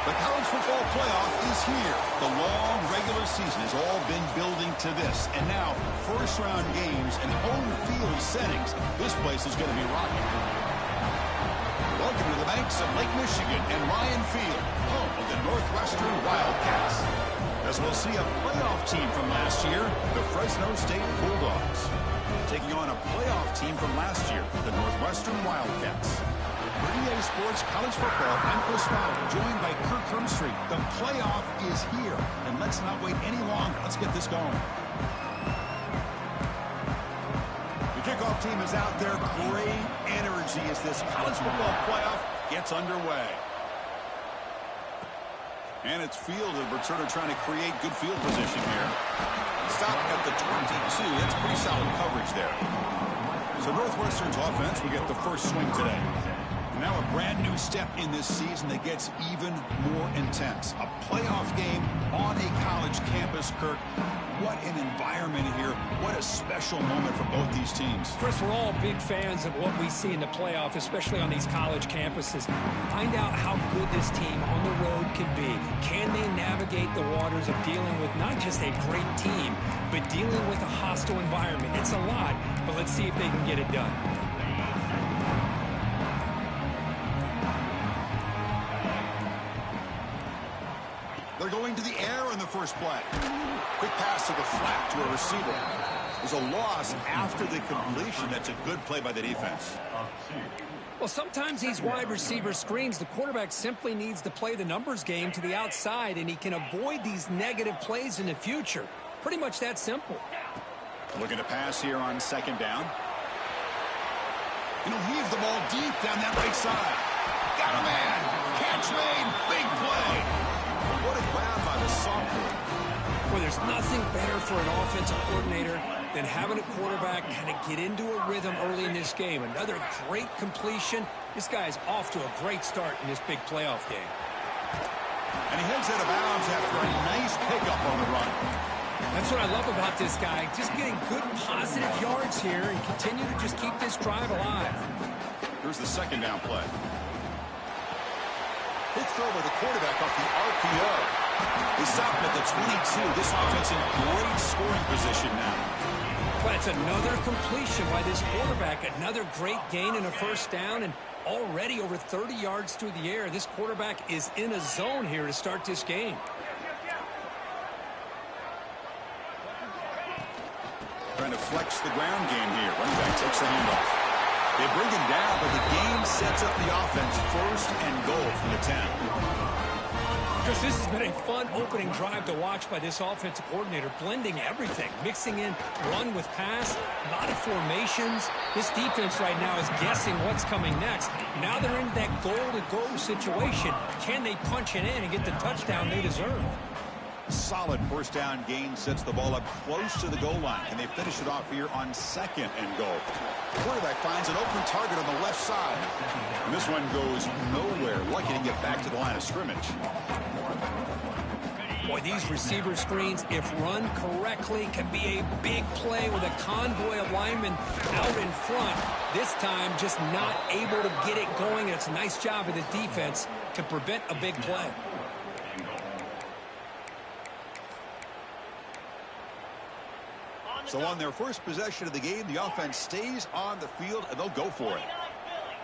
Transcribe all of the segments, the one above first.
The college football playoff is here. The long regular season has all been building to this. And now, first-round games and home field settings. This place is going to be rocking. Welcome to the banks of Lake Michigan and Ryan Field, home of the Northwestern Wildcats. As we'll see a playoff team from last year, the Fresno State Bulldogs, taking on a playoff team from last year, the Northwestern Wildcats. For EA Sports College Football, I'm Chris Fowler, joined by Kirk Herbstreit. The playoff is here, and let's not wait any longer. Let's get this going. The kickoff team is out there. Great energy as this college football playoff gets underway. And it's Field, the returner, trying to create good field position here. Stop at the 22. That's pretty solid coverage there. So Northwestern's offense will get the first swing today. Now a brand new step in this season that gets even more intense. A playoff game on a college campus, Kirk. What an environment here. What a special moment for both these teams. First, we're all big fans of what we see in the playoff, especially on these college campuses. Find out how good this team on the road can be. Can they navigate the waters of dealing with not just a great team, but dealing with a hostile environment? It's a lot, but let's see if they can get it done. They're going to the air on the first play. Quick pass to the flat to a receiver. There's a loss after the completion. That's a good play by the defense. Well, sometimes these wide receiver screens, the quarterback simply needs to play the numbers game to the outside, and he can avoid these negative plays in the future. Pretty much that simple. Looking to pass here on second down. And he'll heave the ball deep down that right side. Got a man. Catch made. Big play. What a grab by the sophomore. Well, there's nothing better for an offensive coordinator than having a quarterback kind of get into a rhythm early in this game. Another great completion. This guy's off to a great start in this big playoff game. And he heads out of bounds after a nice pickup on the run. That's what I love about this guy. Just getting good positive yards here and continue to just keep this drive alive. Here's the second down play. Quick throw by the quarterback off the RPO. They stop him at the 22. This offense in great scoring position now. But it's another completion by this quarterback. Another great gain and a first down, and already over 30 yards through the air. This quarterback is in a zone here to start this game. Trying to flex the ground game here. Running back takes the handoff. They bring him down, but the game sets up the offense first and goal from the 10. Chris, this has been a fun opening drive to watch by this offensive coordinator, blending everything, mixing in run with pass, a lot of formations. This defense right now is guessing what's coming next. Now they're in that goal-to-go situation. Can they punch it in and get the touchdown they deserve? Solid first down gain sets the ball up close to the goal line. Can they finish it off here on second and goal? The quarterback finds an open target on the left side. And this one goes nowhere. Lucky to get back to the line of scrimmage. Boy, these receiver screens, if run correctly, can be a big play with a convoy of linemen out in front. This time, just not able to get it going. It's a nice job of the defense to prevent a big play. So on their first possession of the game, the offense stays on the field, and they'll go for it.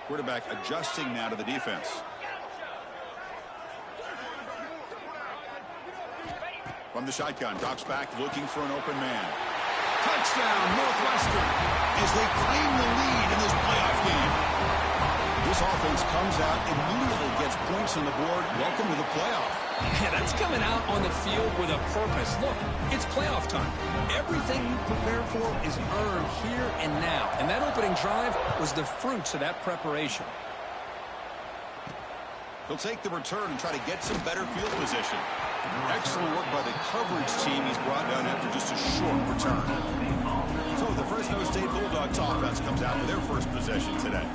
Quarterback adjusting now to the defense. From the shotgun, drops back, looking for an open man. Touchdown, Northwestern, as they claim the lead in this playoff game. This offense comes out, immediately gets points on the board. Welcome to the playoff. Yeah, that's coming out on the field with a purpose. Look, it's playoff time. Everything you prepare for is earned here and now. And that opening drive was the fruits of that preparation. He'll take the return and try to get some better field position. Excellent work by the coverage team. He's brought down after just a short return. So the Fresno State Bulldogs offense comes out for their first possession today.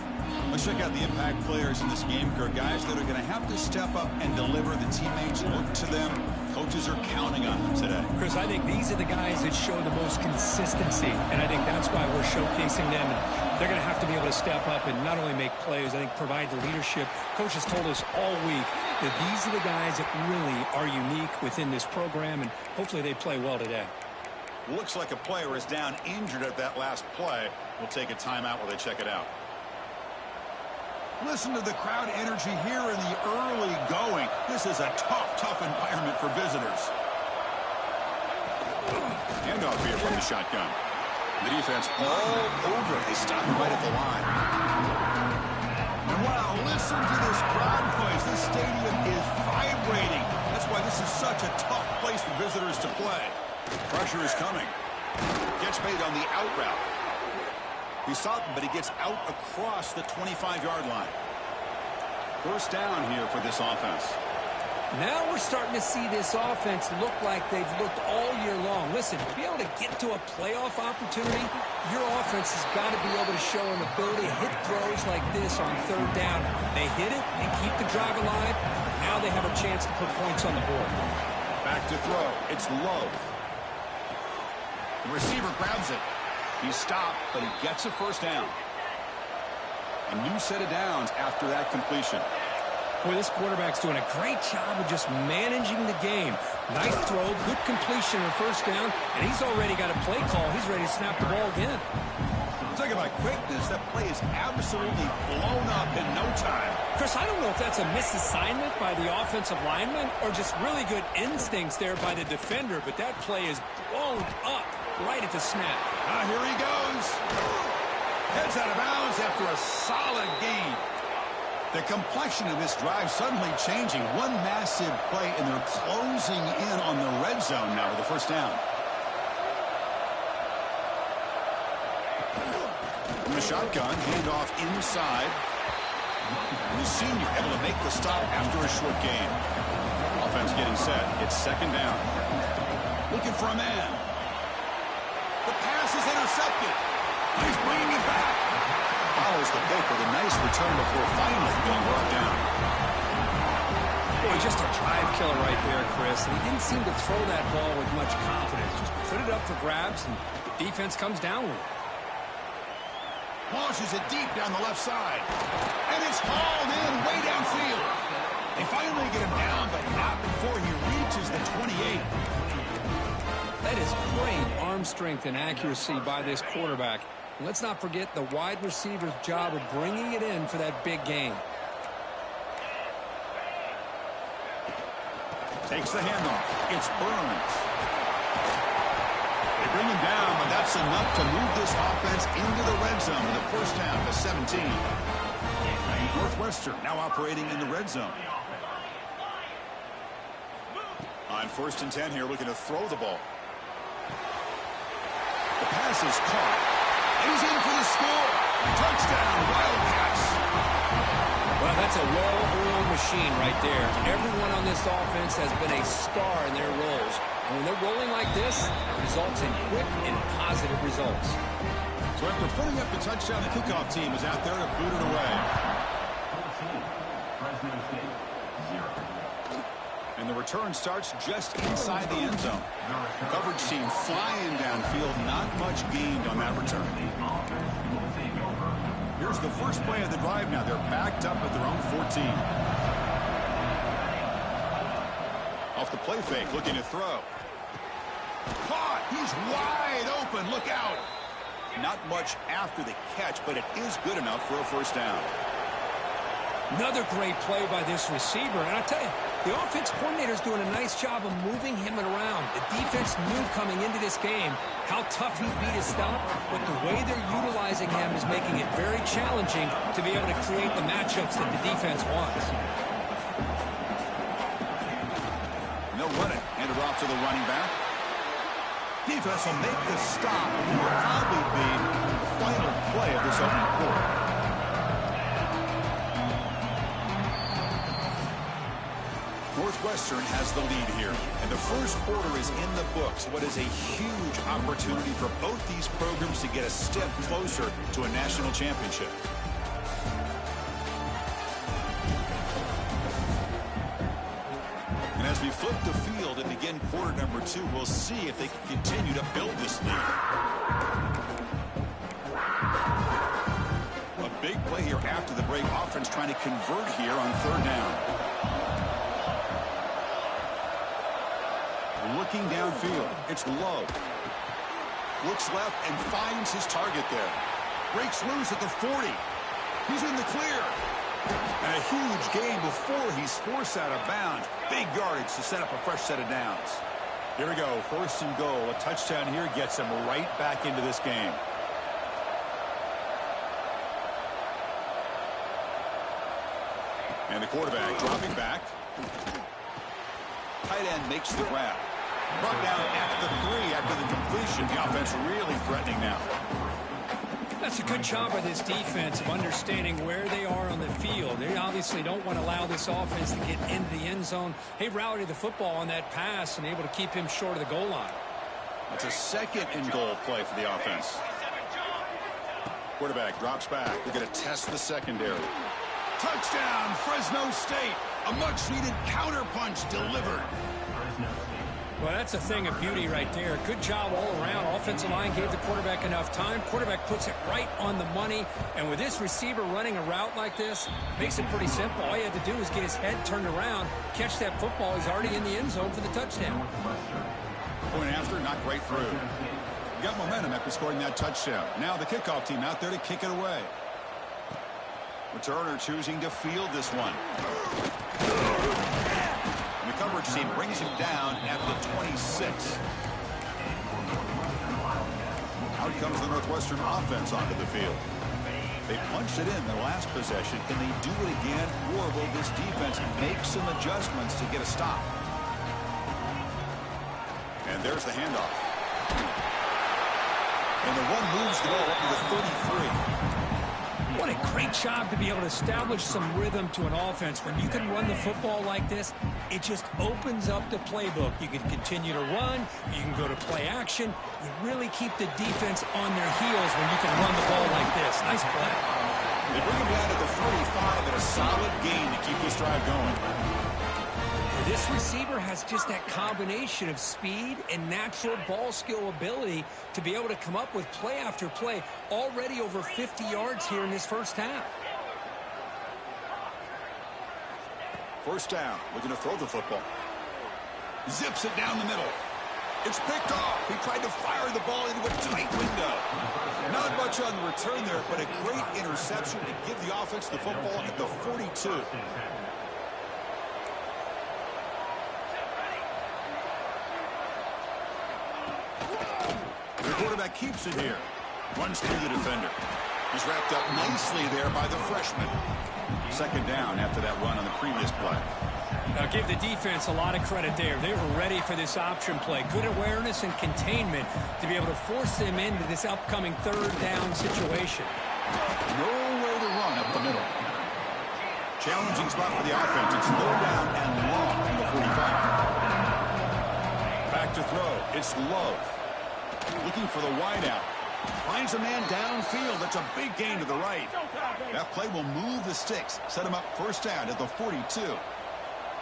Let's check out the impact players in this game, Kirk. Guys that are going to have to step up and deliver. The teammates look to them. Coaches are counting on them today. Chris, I think these are the guys that show the most consistency, and I think that's why we're showcasing them. They're going to have to be able to step up and not only make plays, I think provide the leadership. Coaches told us all week that these are the guys that really are unique within this program, and hopefully they play well today. Looks like a player is down injured at that last play. We'll take a timeout while they check it out. Listen to the crowd energy here in the early going. This is a tough environment for visitors. Handoff here from the shotgun. The defense all over. They stop right at the line. Wow, listen to this crowd noise. This stadium is vibrating. That's why this is such a tough place for visitors to play. Pressure is coming. Gets made on the out route. He stopped him, but he gets out across the 25-yard line. First down here for this offense. Now we're starting to see this offense look like they've looked all year long. Listen, to be able to get to a playoff opportunity, your offense has got to be able to show an ability to hit throws like this on third down. They hit it and keep the drive alive. Now they have a chance to put points on the board. Back to throw. It's low. The receiver grabs it. He stopped, but he gets a first down. A new set of downs after that completion. Boy, this quarterback's doing a great job of just managing the game. Nice throw, good completion on first down, and he's already got a play call. He's ready to snap the ball again. Talking about quickness, that play is absolutely blown up in no time. Chris, I don't know if that's a misassignment by the offensive lineman or just really good instincts there by the defender, but that play is blown up right at the snap. Here he goes. Heads out of bounds after a solid gain. The complexion of this drive suddenly changing. One massive play, and they're closing in on the red zone now with the first down. From the shotgun, handoff inside. And the senior able to make the stop after a short gain. Offense getting set. It's second down. Looking for a man. The pass is intercepted. He's bringing it back. Follows the pick with a nice return before finally being brought down. Boy, just a drive killer right there, Chris. And he didn't seem to throw that ball with much confidence. Just put it up for grabs, and the defense comes down with it. Launches it deep down the left side. And it's hauled in way downfield. They finally get him down, but not before he reaches the 28. That is great arm strength and accuracy by this quarterback. And let's not forget the wide receiver's job of bringing it in for that big gain. Takes the handoff. It's Burns. They bring him down, but that's enough to move this offense into the red zone with a first down to 17. Northwestern now operating in the red zone. On 1st and 10 here, looking to throw the ball. The pass is caught. And he's in for the score. Touchdown, Wildcats. Well, that's a well-oiled machine right there. Everyone on this offense has been a star in their roles. And when they're rolling like this, it results in quick and positive results. So after putting up the touchdown, the kickoff team is out there to boot it away. And the return starts just inside the end zone. Coverage team flying downfield, not much gained on that return. Here's the first play of the drive now. They're backed up at their own 14. Off the play fake, looking to throw. Caught! He's wide open. Look out! Not much after the catch, but it is good enough for a first down. Another great play by this receiver. And I tell you, the offense coordinator's doing a nice job of moving him around. The defense knew coming into this game how tough he'd be to stop, but the way they're utilizing him is making it very challenging to be able to create the matchups that the defense wants. And they'll run it. Hand it off to the running back. Defense will make the stop. It will probably be the final play of this opening quarter. Northwestern has the lead here, and the first quarter is in the books. What is a huge opportunity for both these programs to get a step closer to a national championship. And as we flip the field and begin quarter number 2, we'll see if they can continue to build this lead. A big play here after the break. Offense trying to convert here on third down. Looking downfield. It's low. Looks left and finds his target there. Breaks loose at the 40. He's in the clear. And a huge gain before he's forced out of bounds. Big yardage to set up a fresh set of downs. Here we go. First and goal. A touchdown here gets him right back into this game. And the quarterback dropping back. Tight end makes the grab. Brought down at the 3 after the completion. The offense really threatening now. That's a good job by this defense of understanding where they are on the field. They obviously don't want to allow this offense to get into the end zone. They routed the football on that pass and able to keep him short of the goal line. That's a second and goal play for the offense. Quarterback drops back. They're going to test the secondary. Touchdown, Fresno State. A much-needed counterpunch delivered. Well, that's a thing of beauty right there. Good job all around. Offensive line gave the quarterback enough time. Quarterback puts it right on the money. And with this receiver running a route like this, makes it pretty simple. All he had to do was get his head turned around, catch that football. He's already in the end zone for the touchdown. Point after, knocked right through. Got momentum after scoring that touchdown. Now the kickoff team out there to kick it away. Returner choosing to field this one. And the coverage team brings him down at the 26. Out comes the Northwestern offense onto the field. They punched it in their last possession. Can they do it again, or will this defense make some adjustments to get a stop? And there's the handoff. And the one moves the ball up to the 33. What a great job to be able to establish some rhythm to an offense. When you can run the football like this, it just opens up the playbook. You can continue to run. You can go to play action. You really keep the defense on their heels when you can run the ball like this. Nice play. They bring him down to the 45 and a solid gain to keep this drive going. This receiver has just that combination of speed and natural ball skill ability to be able to come up with play after play. Already over 50 yards here in this first half. First down, looking to throw the football. Zips it down the middle. It's picked off. He tried to fire the ball into a tight window. Not much on the return there, but a great interception to give the offense the football at the 42. The quarterback keeps it here. Runs through the defender. He's wrapped up nicely there by the freshman. Second down after that run on the previous play. Now give the defense a lot of credit there. They were ready for this option play. Good awareness and containment to be able to force them into this upcoming third down situation. Nowhere to run up the middle. Challenging spot for the offense. It's low down and long from the 45. Back to throw. It's Love. Looking for the wideout. Finds a man downfield. That's a big gain to the right. That play will move the sticks. Set him up first down at the 42.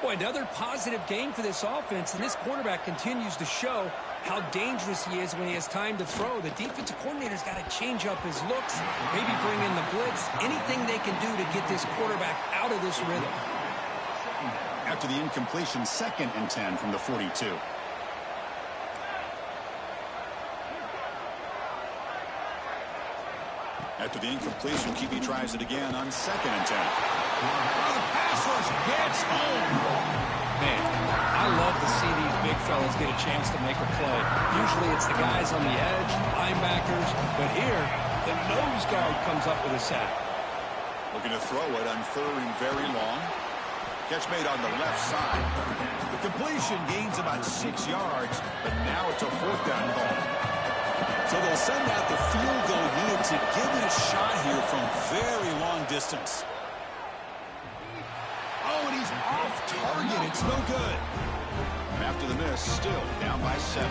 Boy, another positive game for this offense, and this quarterback continues to show how dangerous he is when he has time to throw. The defensive coordinator's got to change up his looks, maybe bring in the blitz, anything they can do to get this quarterback out of this rhythm. After the incompletion, 2nd and 10 from the 42. After the incompletion, QB tries it again on 2nd and 10. The pass rush gets home. Man, I love to see these big fellas get a chance to make a play. Usually it's the guys on the edge, linebackers, but here, the nose guard comes up with a sack. Looking to throw it on 3rd and very long. Catch made on the left side. The completion gains about 6 yards, but now it's a 4th down call. So they'll send out the field goal unit to give it a shot here from very long distance. Oh, and he's off target. It's no good. And after the miss, still down by 7.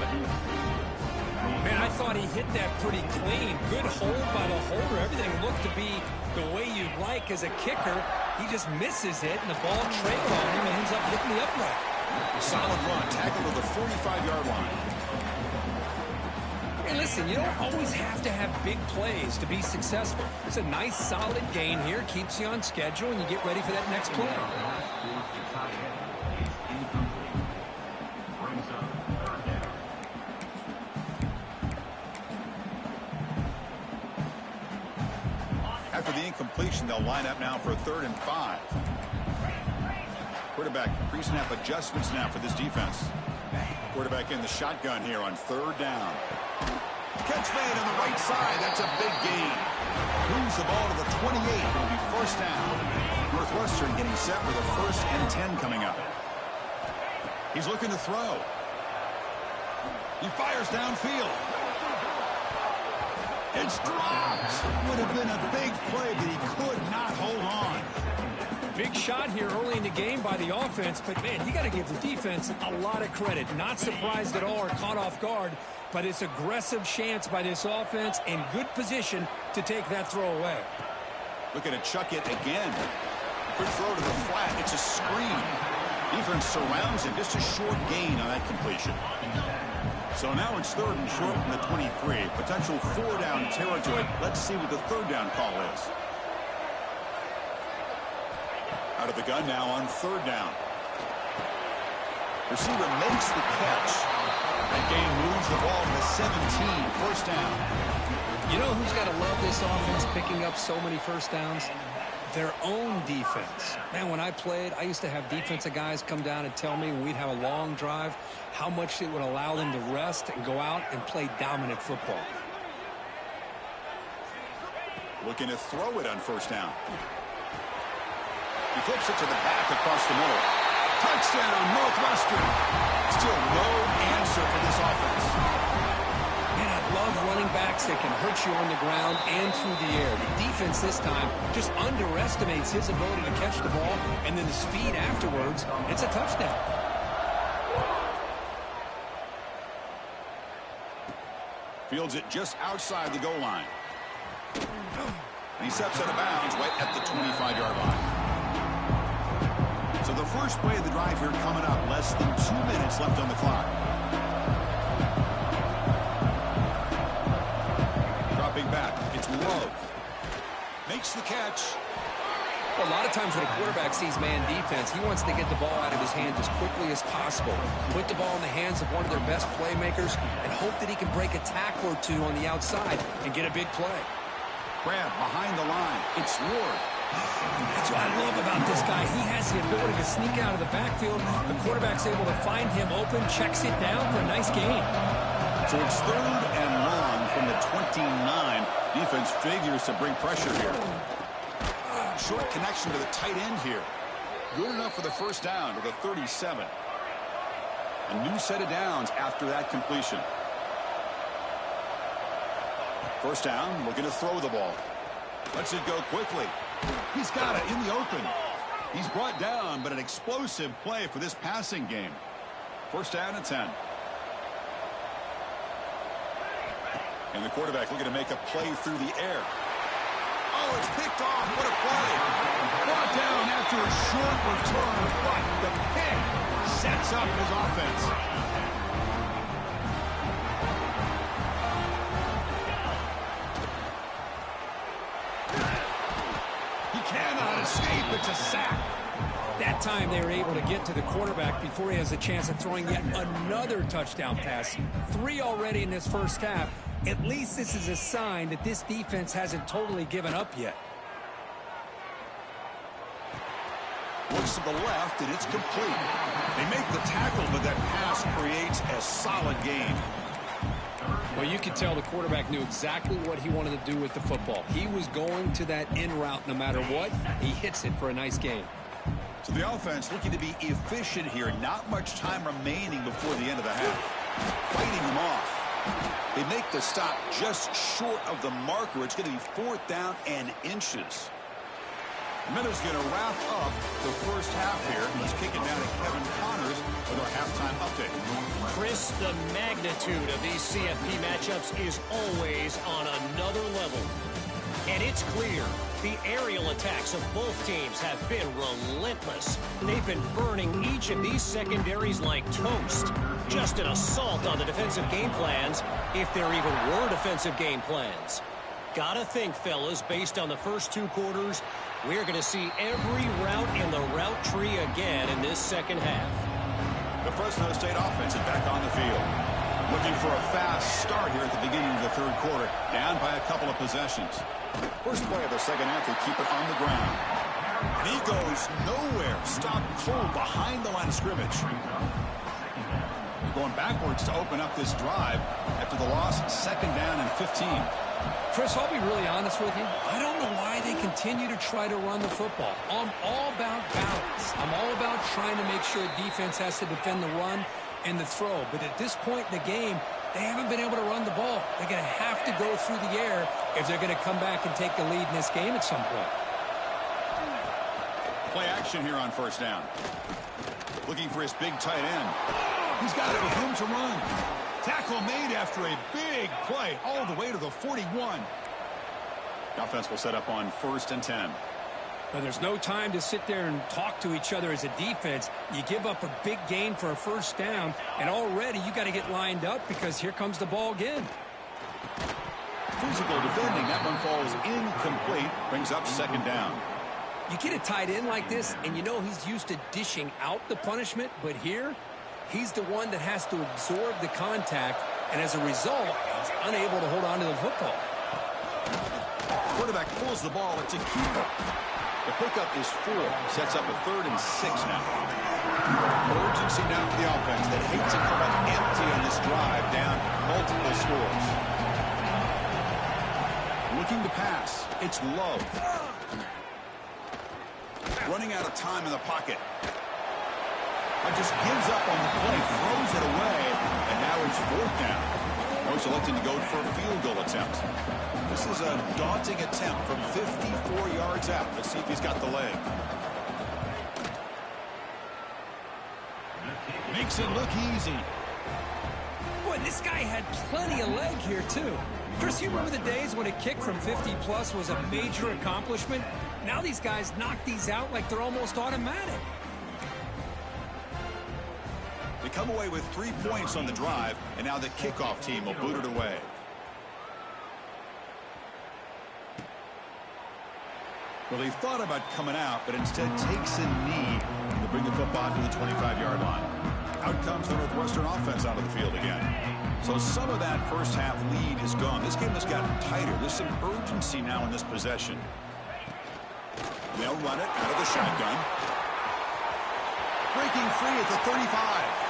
Man, I thought he hit that pretty clean. Good hold by the holder. Everything looked to be the way you'd like as a kicker. He just misses it, and the ball trailed on him and ends up hitting the upright. Solid run. Tackled to the 45-yard line. Hey, listen, you don't always have to have big plays to be successful. It's a nice, solid gain here. Keeps you on schedule, and you get ready for that next play. After the incompletion, they'll line up now for a 3rd and 5. Quarterback pre-snap adjustments now for this defense. Quarterback in the shotgun here on 3rd down. Catch made on the right side. That's a big gain. Moves the ball to the 28. It'll be 1st down. Northwestern getting set with a 1st and 10 coming up. He's looking to throw. He fires downfield. It's dropped. Would have been a big play, but he could not hold on. Big shot here early in the game by the offense, but, man, you got to give the defense a lot of credit. Not surprised at all or caught off guard, but it's aggressive chance by this offense and good position to take that throw away. Looking to chuck it again. Quick throw to the flat. It's a screen. Defense surrounds him. Just a short gain on that completion. So now it's 3rd and short from the 23. Potential 4-down territory. Let's see what the 3rd down call is. Out of the gun now on 3rd down. Receiver makes the catch. That gain moves the ball to the 17. 1st down. You know who's got to love this offense picking up so many 1st downs? Their own defense. Man, when I played, I used to have defensive guys come down and tell me when we'd have a long drive how much it would allow them to rest and go out and play dominant football. Looking to throw it on 1st down. He flips it to the back across the middle. Touchdown, Northwestern. Still no answer for this offense. Man, I love running backs that can hurt you on the ground and through the air. The defense this time just underestimates his ability to catch the ball, and then the speed afterwards, it's a touchdown. Fields it just outside the goal line. And he steps out of bounds right at the 25-yard line. So the first play of the drive here coming up. Less than 2 minutes left on the clock. Dropping back. It's Love. Makes the catch. Well, a lot of times when a quarterback sees man defense, he wants to get the ball out of his hands as quickly as possible. Put the ball in the hands of one of their best playmakers and hope that he can break a tackle or two on the outside and get a big play. Grab behind the line. It's Ward. That's what I love about this guy. He has the ability to sneak out of the backfield. The quarterback's able to find him open, checks it down for a nice gain. So it's 3rd and long from the 29. Defense figures to bring pressure here. Short connection to the tight end here. Good enough for the 1st down to the 37. A new set of downs after that completion. 1st down, looking to throw the ball. Lets it go quickly. He's got it in the open. He's brought down, but an explosive play for this passing game. 1st down and 10. And the quarterback looking to make a play through the air. Oh, it's picked off. What a play. Brought down after a short return, but the pick sets up his offense. He cannot escape. It's a sack. That time they were able to get to the quarterback before he has a chance of throwing yet another touchdown pass. 3 already in this first half. At least this is a sign that this defense hasn't totally given up yet. Looks to the left, and it's complete. They make the tackle, but that pass creates a solid gain. Well, you could tell the quarterback knew exactly what he wanted to do with the football. He was going to that in route no matter what. He hits it for a nice gain. So the offense looking to be efficient here. Not much time remaining before the end of the half. Fighting them off. They make the stop just short of the marker. It's going to be 4th down and inches. Minute's going to wrap up the first half here. Let's kick it down to Kevin Connors with our halftime update. Chris, the magnitude of these CFP matchups is always on another level. And it's clear the aerial attacks of both teams have been relentless. They've been burning each of these secondaries like toast. Just an assault on the defensive game plans, if there even were defensive game plans. Gotta think, fellas, based on the first 2 quarters, we're going to see every route in the route tree again in this second half. The Fresno State offense is back on the field. Looking for a fast start here at the beginning of the third quarter. Down by a couple of possessions. First play of the second half, they keep it on the ground. And he goes nowhere. Stopped cold behind the line of scrimmage. Going backwards to open up this drive after the loss, second down and 15. Chris, I'll be really honest with you. I don't know why they continue to try to run the football. I'm all about balance. I'm all about trying to make sure defense has to defend the run and the throw. But at this point in the game, they haven't been able to run the ball. They're going to have to go through the air if they're going to come back and take the lead in this game at some point. Play action here on first down. Looking for his big tight end. He's got it with room to run. Tackle made after a big play all the way to the 41. The offense will set up on 1st and 10. Now, there's no time to sit there and talk to each other as a defense. You give up a big gain for a first down, and already you got to get lined up because here comes the ball again. Physical defending. That one falls incomplete. Brings up second down. You get a tight end like this, and you know he's used to dishing out the punishment, but here, he's the one that has to absorb the contact, and as a result, he's unable to hold on to the football. Quarterback pulls the ball. It's a keeper. The pickup is 4. Sets up a 3rd and 6 now. Urgency now for the offense that hates to come up empty on this drive, down multiple scores. Looking to pass. It's Love. Running out of time in the pocket. Just gives up on the play, throws it away, and now it's 4th down. Coach electing to go for a field goal attempt. This is a daunting attempt from 54 yards out. Let's see if he's got the leg. Makes it look easy. Boy, this guy had plenty of leg here, too. Chris, you remember the days when a kick from 50-plus was a major accomplishment? Now these guys knock these out like they're almost automatic. They come away with 3 points on the drive, and now the kickoff team will boot it away. Well, he thought about coming out, but instead takes a knee to bring the football to the 25-yard line. Out comes the Northwestern offense out of the field again. So some of that first half lead is gone. This game has gotten tighter. There's some urgency now in this possession. They'll run it out of the shotgun. Breaking free at the 35.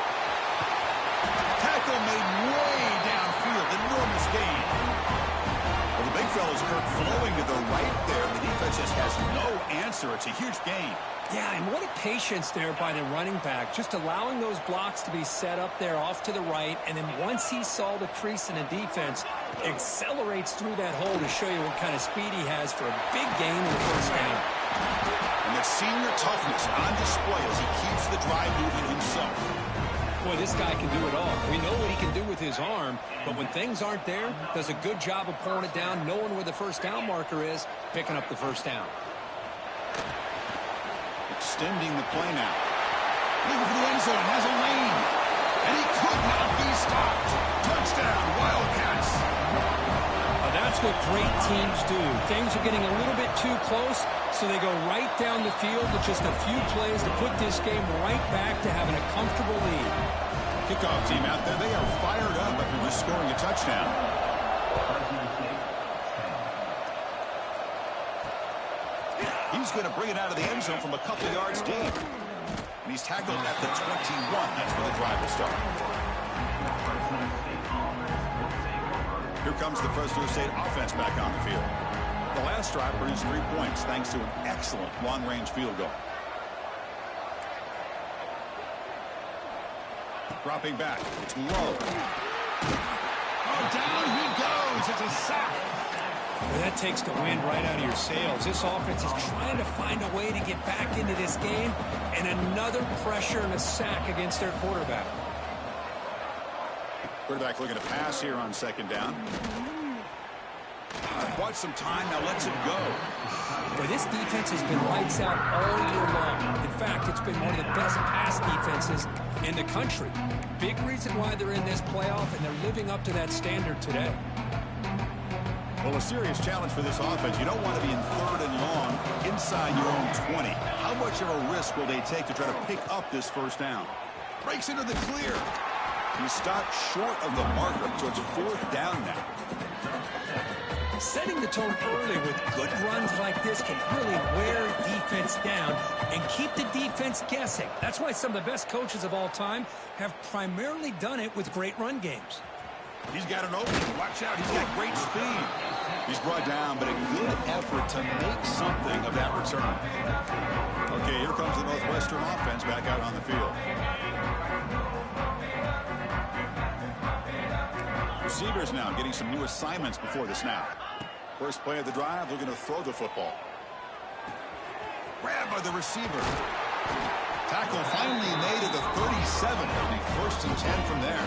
Tackle made way downfield. Enormous gain. Well, the big fella's Kirk flowing to the right there. The defense just has no answer. It's a huge gain. Yeah, and what a patience there by the running back. Just allowing those blocks to be set up there off to the right. And then once he saw the crease in the defense, accelerates through that hole to show you what kind of speed he has for a big gain in the first down. And the senior toughness on display as he keeps the drive moving himself. Boy, this guy can do it all. We know what he can do with his arm, but when things aren't there, does a good job of pulling it down, knowing where the first down marker is, picking up the first down. Extending the play now. Looking for the end zone, has a lane. And he could not be stopped. Touchdown, Wildcats. That's what great teams do. Things are getting a little bit too close, so they go right down the field with just a few plays to put this game right back to having a comfortable lead. Kickoff team out there, they are fired up after just scoring a touchdown. He's going to bring it out of the end zone from a couple yards deep. And he's tackled at the 21. That's where the drive will start. Here comes the Fresno State offense back on the field. The last drive produced 3 points thanks to an excellent long-range field goal. Dropping back. It's low. Oh, down he goes. It's a sack. Well, that takes the wind right out of your sails. This offense is trying to find a way to get back into this game, and another pressure and a sack against their quarterback. Quarterback looking to pass here on second down. Watch some time, now lets it go. Well, this defense has been lights out all year long. In fact, it's been one of the best pass defenses in the country. Big reason why they're in this playoff, and they're living up to that standard today. Well, a serious challenge for this offense. You don't want to be in 3rd and long inside your own 20. How much of a risk will they take to try to pick up this first down? Breaks into the clear. He stopped short of the marker, so it's 4th down now. Setting the tone early with good runs like this can really wear defense down and keep the defense guessing. That's why some of the best coaches of all time have primarily done it with great run games. He's got an opening. Watch out. He's got great speed. He's brought down, but a good effort to make something of that return. Okay, here comes the Northwestern offense back out on the field. Receivers now getting some new assignments before the snap. First play of the drive, looking to throw the football. Grabbed by the receiver. Tackle finally made at the 37. It'll be 1st and 10 from there.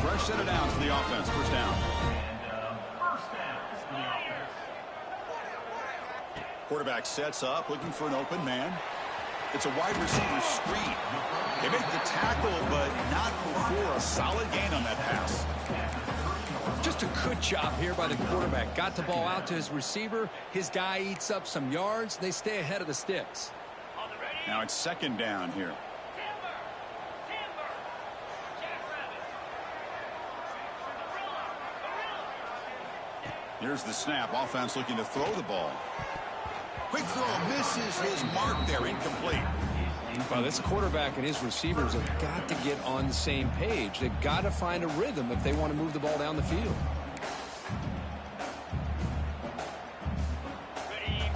Fresh set of downs for the offense. First down. Quarterback sets up, looking for an open man. It's a wide receiver screen. They make the tackle, but not before a solid gain on that pass. Just a good job here by the quarterback. Got the ball out to his receiver. His guy eats up some yards. They stay ahead of the sticks. Now it's 2nd down here. Here's the snap. Offense looking to throw the ball. Quick throw, misses his mark there, incomplete. Well, this quarterback and his receivers have got to get on the same page. They've got to find a rhythm if they want to move the ball down the field.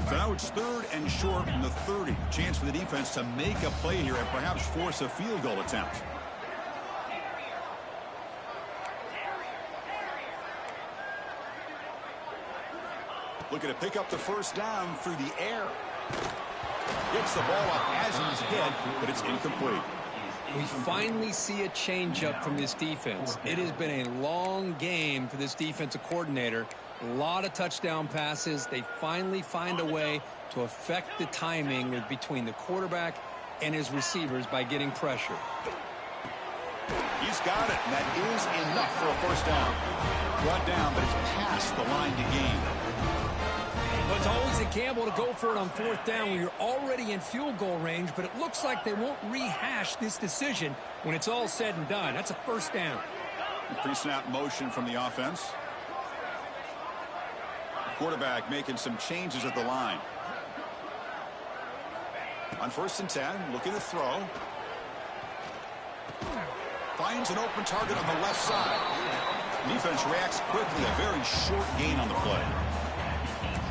So now it's 3rd and short from the 30. Chance for the defense to make a play here and perhaps force a field goal attempt. Looking to pick up the 1st down through the air. Gets the ball off as he's hit, but it's incomplete. We finally see a changeup from this defense. It has been a long game for this defensive coordinator. A lot of touchdown passes. They finally find a way to affect the timing between the quarterback and his receivers by getting pressure. He's got it, and that is enough for a 1st down. Brought down, but it's past the line to gain. Well, it's always a gamble to go for it on 4th down when you're already in field goal range, but it looks like they won't rehash this decision when it's all said and done. That's a 1st down. Pre-snap motion from the offense. Quarterback making some changes at the line. On 1st and 10, looking to throw. Finds an open target on the left side. Defense reacts quickly. A very short gain on the play.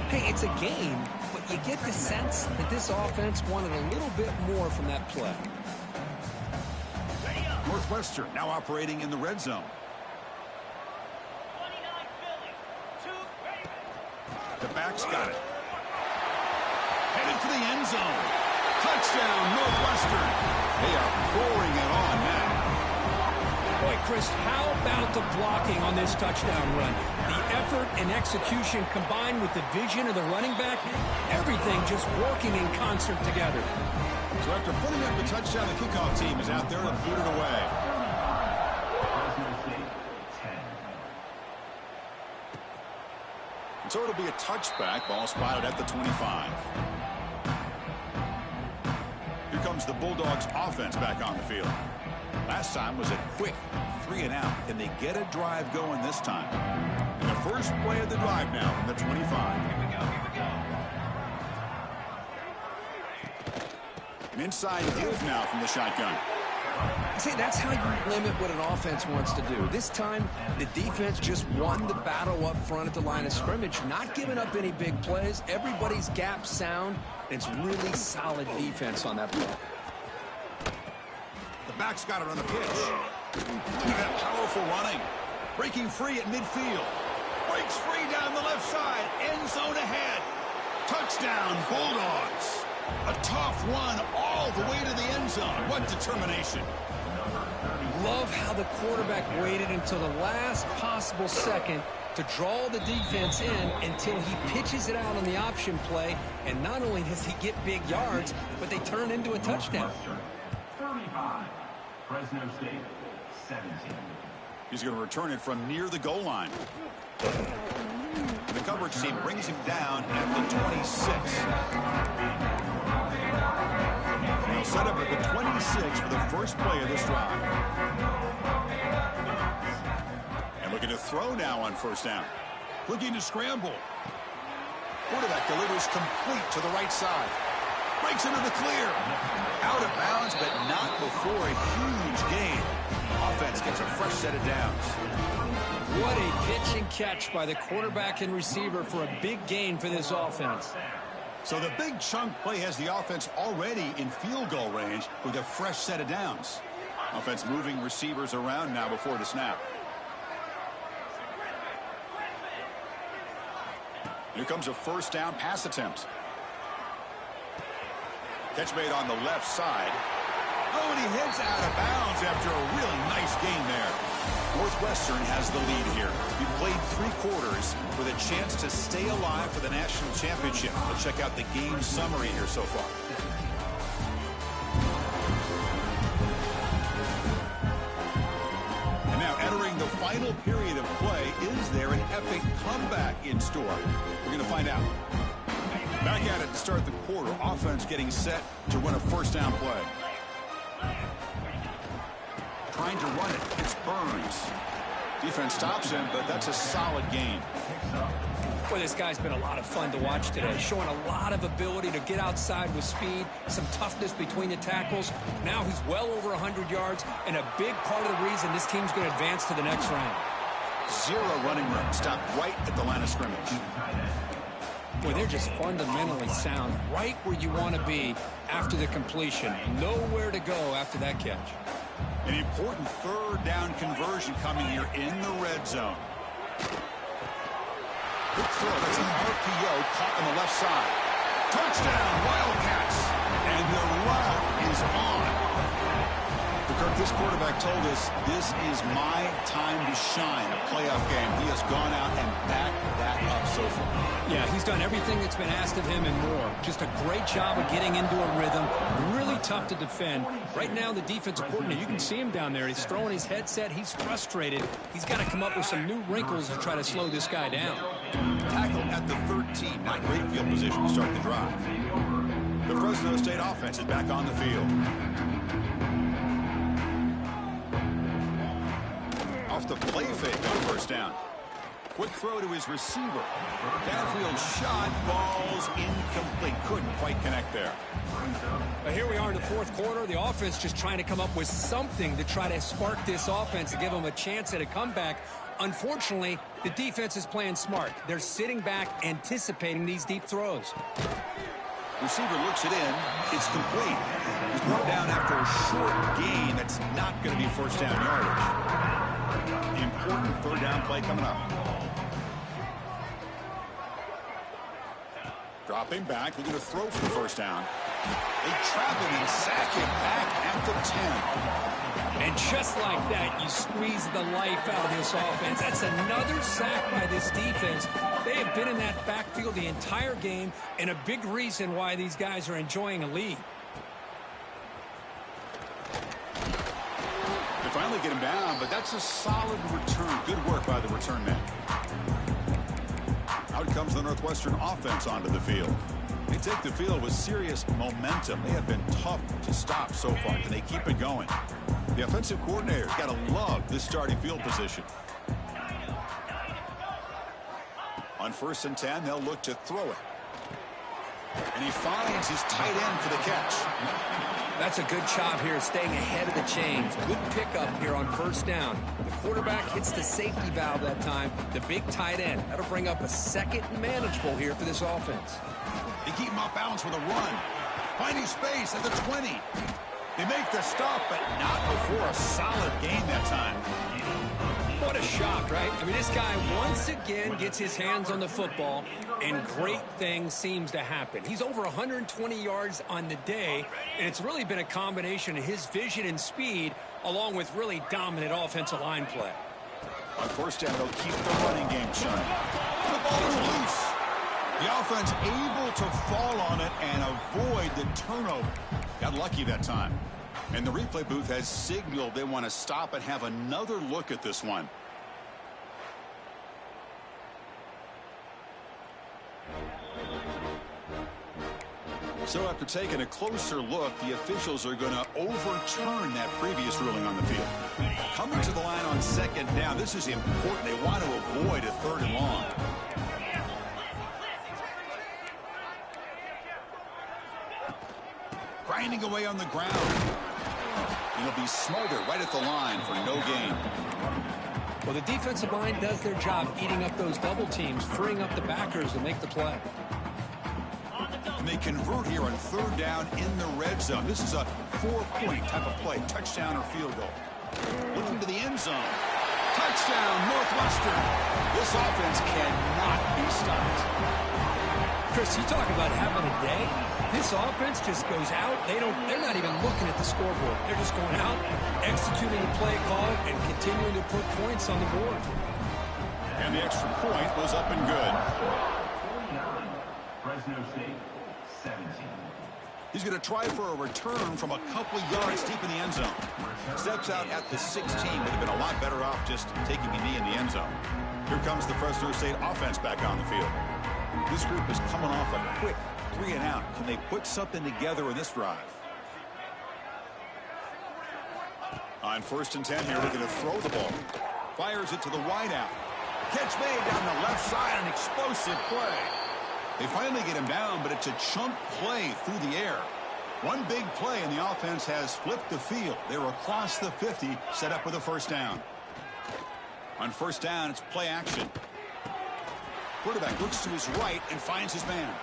Hey, it's a game, but you get the sense that this offense wanted a little bit more from that play. Northwestern now operating in the red zone. The back's got it. Headed for the end zone. Touchdown, Northwestern. They are pouring it on now. Boy, Chris, how about the blocking on this touchdown run? The effort and execution combined with the vision of the running back, everything just working in concert together. So after putting up the touchdown, the kickoff team is out there to put it away. And so it'll be a touchback. Ball spotted at the 25. Here comes the Bulldogs offense back on the field. Last time was a quick 3-and-out. Can they get a drive going this time? And the first play of the drive now from the 25. An inside give now from the shotgun. See, that's how you limit what an offense wants to do. This time, the defense just won the battle up front at the line of scrimmage, not giving up any big plays. Everybody's gap sound. It's really solid defense on that play. The back's got it on the pitch. Look at that powerful running. Breaking free at midfield. Breaks free down the left side. End zone ahead. Touchdown, Bulldogs. A tough run all the way to the end zone. What determination. Love how the quarterback waited until the last possible second to draw the defense in until he pitches it out on the option play. And not only does he get big yards, but they turn into a touchdown. 35, Fresno State, 17. He's going to return it from near the goal line. The coverage team brings him down at the 26. They'll set up at the 26 for the first play of this drive. Looking to throw now on first down. Looking to scramble. Quarterback delivers complete to the right side. Breaks into the clear. Out of bounds, but not before a huge gain. Offense gets a fresh set of downs. What a pitch and catch by the quarterback and receiver for a big gain for this offense. So the big chunk play has the offense already in field goal range with a fresh set of downs. Offense moving receivers around now before the snap. Here comes a first down pass attempt. Catch made on the left side. Oh, and he heads out of bounds after a really nice gain there. Northwestern has the lead here. We played 3 quarters with a chance to stay alive for the national championship. Let's check out the game summary here so far. And now entering the final period of play, is there an epic comeback in store? We're going to find out. Back at it to start the quarter. Offense getting set to run a first down play. Trying to run it. It's Burns. Defense stops him, but that's a solid gain. Boy, this guy's been a lot of fun to watch today. Showing a lot of ability to get outside with speed, some toughness between the tackles. Now he's well over 100 yards, and a big part of the reason this team's going to advance to the next round. 0 running room. Stopped right at the line of scrimmage. Boy, they're just fundamentally sound, right where you want to be after the completion. Nowhere to go after that catch. An important third down conversion coming here in the red zone. Good throw. That's an RPO caught on the left side. Touchdown, Wildcats. And the route is on. Kirk, this quarterback told us this is my time to shine, a playoff game. He has gone out and backed that up so far. Yeah, he's done everything that's been asked of him and more. Just a great job of getting into a rhythm. Really tough to defend. Right now, the defensive coordinator, you can see him down there. He's throwing his headset. He's frustrated. He's got to come up with some new wrinkles to try to slow this guy down. Tackle at the 13. Not great field position to start the drive. The Fresno State offense is back on the field. Off the play fake on first down. Quick throw to his receiver. Downfield shot, balls incomplete. Couldn't quite connect there. But here we are in the fourth quarter. The offense just trying to come up with something to try to spark this offense to give them a chance at a comeback. Unfortunately, the defense is playing smart. They're sitting back, anticipating these deep throws. Receiver looks it in. It's complete. He's brought down after a short gain. That's not going to be first down yardage. Important third down play coming up. Dropping back, looking to throw for the first down. They trap him and sack him back at the 10. And just like that, you squeeze the life out of this offense. That's another sack by this defense. They have been in that backfield the entire game, and a big reason why these guys are enjoying a lead. They finally get him down, but that's a solid return. Good work by the return man. Out comes the Northwestern offense onto the field. They take the field with serious momentum. They have been tough to stop so far. Can they keep it going? The offensive coordinator's got to love this starting field position. On 1st and 10, they'll look to throw it. And he finds his tight end for the catch. That's a good job here, staying ahead of the chains. Good pickup here on first down. The quarterback hits the safety valve that time. The big tight end. That'll bring up a second and manageable here for this offense. They keep him off balance with a run. Finding space at the 20. They make the stop, but not before a solid gain that time. What a shot, right? I mean, this guy once again gets his hands on the football, and great things seems to happen. He's over 120 yards on the day, and it's really been a combination of his vision and speed, along with really dominant offensive line play. On first down, they'll keep the running game shut. The ball is loose. The offense able to fall on it and avoid the turnover. Got lucky that time. And the replay booth has signaled they want to stop and have another look at this one. So after taking a closer look, the officials are going to overturn that previous ruling on the field. Coming to the line on second down, this is important. They want to avoid a 3rd and long. Grinding away on the ground. And he'll be smothered right at the line for no gain. Well, the defensive line does their job eating up those double teams, freeing up the backers to make the play. And they convert here on 3rd down in the red zone. This is a 4-point type of play, touchdown or field goal. Looking to the end zone. Touchdown, Northwestern. This offense cannot be stopped. Chris, you talk about having a day. This offense just goes out. They're not even looking at the scoreboard. They're just going out, executing the play call, and continuing to put points on the board. And the extra point was up and good. 49. Fresno State, 17. He's going to try for a return from a couple yards deep in the end zone. Steps out at the 16. Would have been a lot better off just taking a knee in the end zone. Here comes the Fresno State offense back on the field. This group is coming off a quick 3 and out. Can they put something together in this drive? On 1st and 10 here, looking to throw the ball. Fires it to the wideout. Catch made down the left side, an explosive play. They finally get him down, but it's a chunk play through the air. One big play, and the offense has flipped the field. They're across the 50, set up with a 1st down. On 1st down, it's play action. Quarterback looks to his right and finds his man.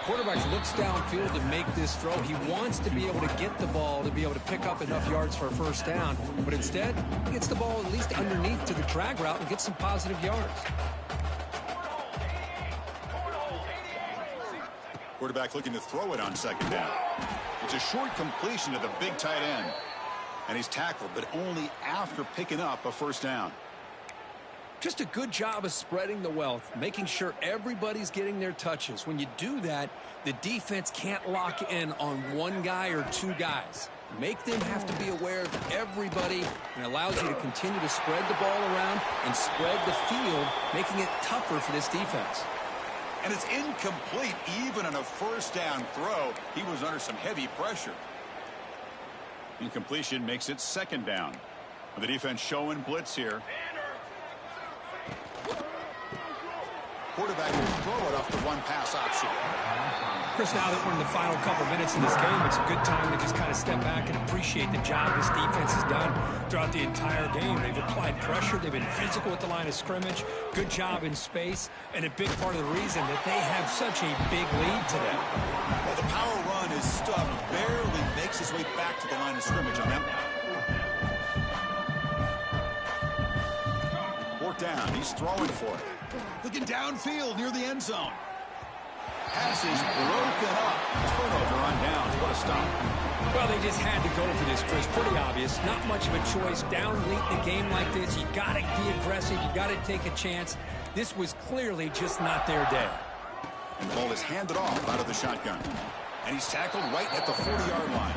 Quarterback looks downfield to make this throw. He wants to be able to get the ball to be able to pick up enough yards for a 1st down, but instead, he gets the ball at least underneath to the drag route and gets some positive yards. Quarterback looking to throw it on 2nd down. It's a short completion to the big tight end. And he's tackled, but only after picking up a 1st down. Just a good job of spreading the wealth, making sure everybody's getting their touches. When you do that, the defense can't lock in on one guy or 2 guys. Make them have to be aware of everybody, and allows you to continue to spread the ball around and spread the field, making it tougher for this defense. And it's incomplete. Even on a 1st down throw, he was under some heavy pressure. Incompletion makes it 2nd down. The defense showing blitz here. Quarterback will throw it off the 1-pass option. Chris, now that we're in the final couple minutes in this game, it's a good time to just kind of step back and appreciate the job this defense has done throughout the entire game. They've applied pressure. They've been physical at the line of scrimmage. Good job in space. And a big part of the reason that they have such a big lead today. Well, the power run is stuffed. Barely makes his way back to the line of scrimmage on that one. 4th down. He's throwing for it. Looking downfield near the end zone. Pass is broken up. Turnover on downs. What a stop. Well, they just had to go for this, Chris. Pretty obvious. Not much of a choice. Down late in the game like this, you got to be aggressive. You got to take a chance. This was clearly just not their day. And the ball is handed off out of the shotgun. And he's tackled right at the 40-yard line.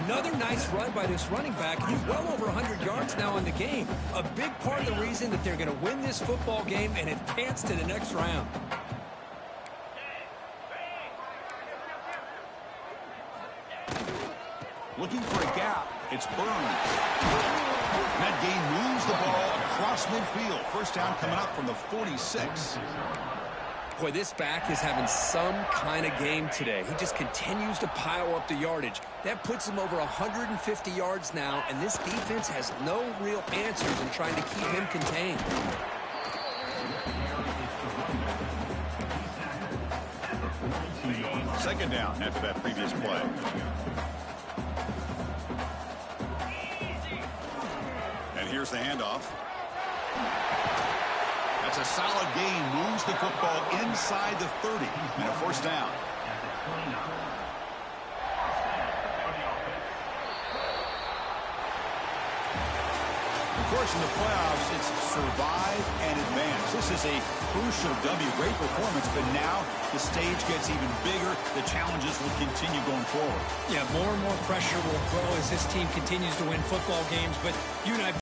Another nice run by this running back. He's well over 100 yards now in the game. A big part of the reason that they're going to win this football game and advance to the next round. Looking for a gap. It's Burns. That game moves the ball across midfield. 1st down coming up from the 46. Boy, this back is having some kind of game today. He just continues to pile up the yardage. That puts him over 150 yards now, and this defense has no real answers in trying to keep him contained. Second down after that previous play. And here's the handoff. That's a solid gain. Moves the football inside the 30. And a 1st down. Of course, in the playoffs, it's survive and advance. This is a crucial W. Great performance, but now the stage gets even bigger. The challenges will continue going forward. Yeah, more and more pressure will grow as this team continues to win football games. But you and I